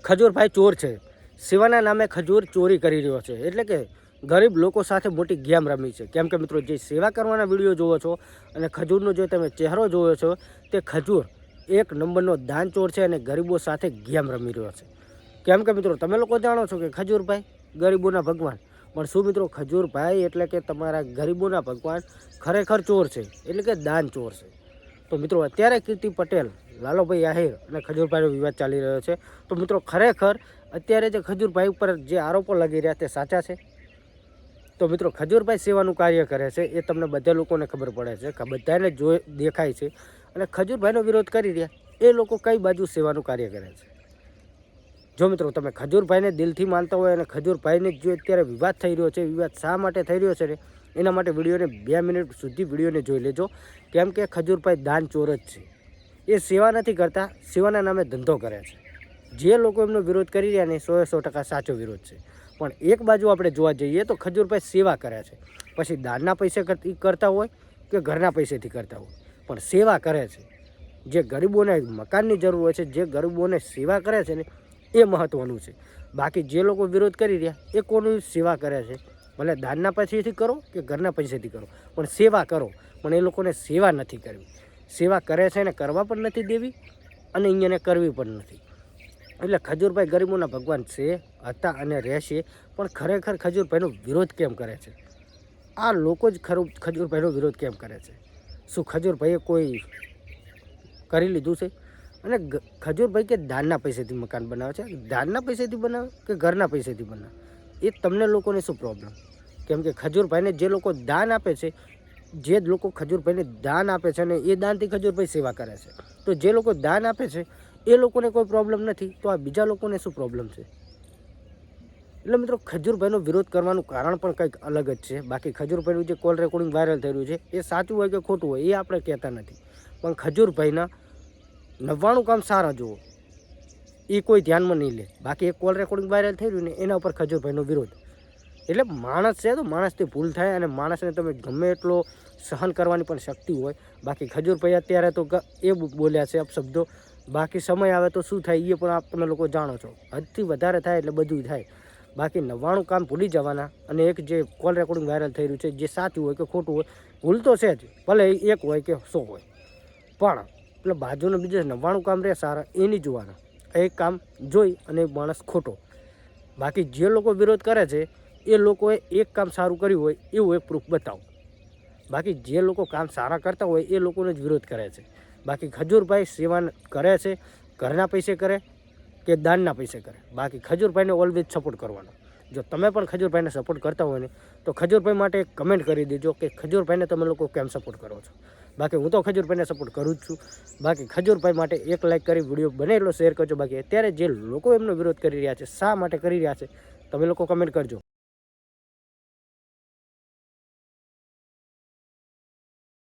ખજૂરભાઈ ચોર છે, સેવાના નામે ખજૂર ચોરી કરી રહ્યો છે, એટલે કે ગરીબ લોકો સાથે મોટી ગેમ રમી છે. કેમ કે મિત્રો જે સેવા કરવાના વિડીયો જોવો છો અને ખજૂરનો જે તમે ચહેરો જોવો છો તે ખજૂર એક નંબરનો દાન ચોર છે અને ગરીબો સાથે ગેમ રમી રહ્યો છે. કેમ કે મિત્રો તમે લોકો જાણો છો કે ખજૂરભાઈ ગરીબોના ભગવાન, પણ શું મિત્રો ખજૂરભાઈ એટલે કે તમારા ગરીબોના ભગવાન ખરેખર ચોર છે, એટલે કે દાન ચોર છે. તો મિત્રો અત્યારે કીર્તિ પટેલ, લાલોભાઈ આહિર અને ખજૂરભાઈનો વિવાદ ચાલી રહ્યો છે. તો મિત્રો ખરેખર અત્યારે જે ખજૂરભાઈ ઉપર જે આરોપો લાગી રહ્યા તે સાચા છે? તો મિત્રો ખજૂરભાઈ સેવાનું કાર્ય કરે છે એ તમને બધા લોકોને ખબર પડે છે, કે બધાને દેખાય છે. અને ખજૂરભાઈનો વિરોધ કરી રહ્યા એ લોકો કઈ બાજુ સેવાનું કાર્ય કરે છે? જો મિત્રો તમે ખજૂરભાઈને દિલથી માનતા હોય અને ખજૂરભાઈને જો અત્યારે વિવાદ થઈ રહ્યો છે, વિવાદ શા માટે થઈ રહ્યો છે ને એના માટે વિડીયોને 2 મિનિટ સુધી વિડીયોને જોઈ લેજો. કેમ કે ખજૂરભાઈ દાન ચોર જ છે, એ સેવા નથી કરતા, સેવાના નામે ધંધો કરે છે. જે લોકો એમનો વિરોધ કરી રહ્યા ને 100% સાચો વિરોધ છે. પણ એક બાજુ આપણે જોવા જઈએ તો ખજૂરભાઈ સેવા કરે છે, પછી દાનના પૈસે કરતા હોય કે ઘરના પૈસેથી કરતા હોય, પણ સેવા કરે છે. જે ગરીબોને મકાનની જરૂર હોય છે, જે ગરીબોને સેવા કરે છે ને એ મહત્ત્વનું છે. બાકી જે લોકો વિરોધ કરી રહ્યા એ કોની સેવા કરે છે? ભલે દાનના પૈસેથી કરો કે ઘરના પૈસેથી કરો, પણ સેવા કરો. પણ એ લોકોને સેવા નથી કરવી, સેવા કરે છે ને કરવા પણ નથી દેવી અને અહીંયાને કરવી પણ નથી. એટલે ખજૂરભાઈ ગરીબોના ભગવાન છે, હતા અને રહેશે. પણ ખરેખર ખજૂરભાઈનો વિરોધ કેમ કરે છે? આ લોકો જ ખજૂરભાઈનો વિરોધ કેમ કરે છે? શું ખજૂરભાઈએ કોઈ કરી લીધું છે? અને ખજૂરભાઈ કે દાનના પૈસેથી મકાન બનાવે છે, દાનના પૈસેથી બનાવે કે ઘરના પૈસેથી બનાવે, એ તમને લોકોને શું પ્રોબ્લેમ? કેમ કે ખજૂરભાઈને જે લોકો દાન આપે છે, જે લોકો ખજૂરભાઈને દાન આપે છે અને એ દાનથી ખજૂરભાઈ સેવા કરે છે, તો જે લોકો દાન આપે છે એ લોકોને કોઈ પ્રોબ્લેમ નથી, તો આ બીજા લોકોને શું પ્રોબ્લેમ છે? એટલે મિત્રો ખજૂરભાઈનો વિરોધ કરવાનું કારણ પણ કંઈક અલગ જ છે. બાકી ખજૂરભાઈનું જે કોલ રેકોર્ડિંગ વાયરલ થઈ રહ્યું છે એ સાચું હોય કે ખોટું હોય એ આપણે કહેતા નથી, પણ ખજૂરભાઈના 99 કામ સારા જુઓ એ કોઈ ધ્યાનમાં નહીં લે. બાકી એક કોલ રેકોર્ડિંગ વાયરલ થઈ રહ્યું ને એના ઉપર ખજૂરભાઈનો વિરોધ. એટલે માણસ છે તો માણસથી ભૂલ થાય અને માણસને તમે ગમે એટલો સહન કરવાની પણ શક્તિ હોય. બાકી ખજૂરભાઈ અત્યારે તો એ બોલ્યા છે અપશબ્દો, બાકી સમય આવે તો શું થાય એ પણ તમે લોકો જાણો છો. હદથી વધારે થાય એટલે બધું થાય. બાકી 99 કામ ભૂલી જવાના અને એક જે કોલ રેકોર્ડિંગ વાયરલ થઈ રહ્યું છે જે સાચું હોય કે ખોટું હોય, ભૂલ તો છે જ, ભલે 1 હોય કે 100 હોય, પણ એટલે બાજુનો બીજા 99 કામ રહે સારા એ નહીં જોવાના. એક કામ જોઈ અને માણસ ખોટો. બાકી જે લોકો વિરોધ કરે છે એ લોકોએ એક કામ સારું કર્યું હોય એવું એક પ્રૂફ બતાવો. બાકી જે લોકો કામ સારા કરતા હોય એ લોકોને જ વિરોધ કરે છે. બાકી ખજૂરભાઈ સેવા કરે છે, ઘરના પૈસે કરે કે દાનના પૈસે કરે, બાકી ખજૂરભાઈને ઓલવેઝ સપોર્ટ કરવાનો. જો તમે પણ ખજૂરભાઈને સપોર્ટ કરતા હોય ને તો ખજૂરભાઈ માટે એક કમેન્ટ કરી દેજો કે ખજૂરભાઈને તમે લોકો કેમ સપોર્ટ કરો છો. બાકી હું તો ખજૂરભાઈને સપોર્ટ કરું જ છું. બાકી ખજૂરભાઈ માટે એક લાઇક કરી વિડીયો બને એટલો શેર કરજો. બાકી અત્યારે જે લોકો એમનો વિરોધ કરી રહ્યા છે શા માટે કરી રહ્યા છે તમે લોકો કમેન્ટ કરજો.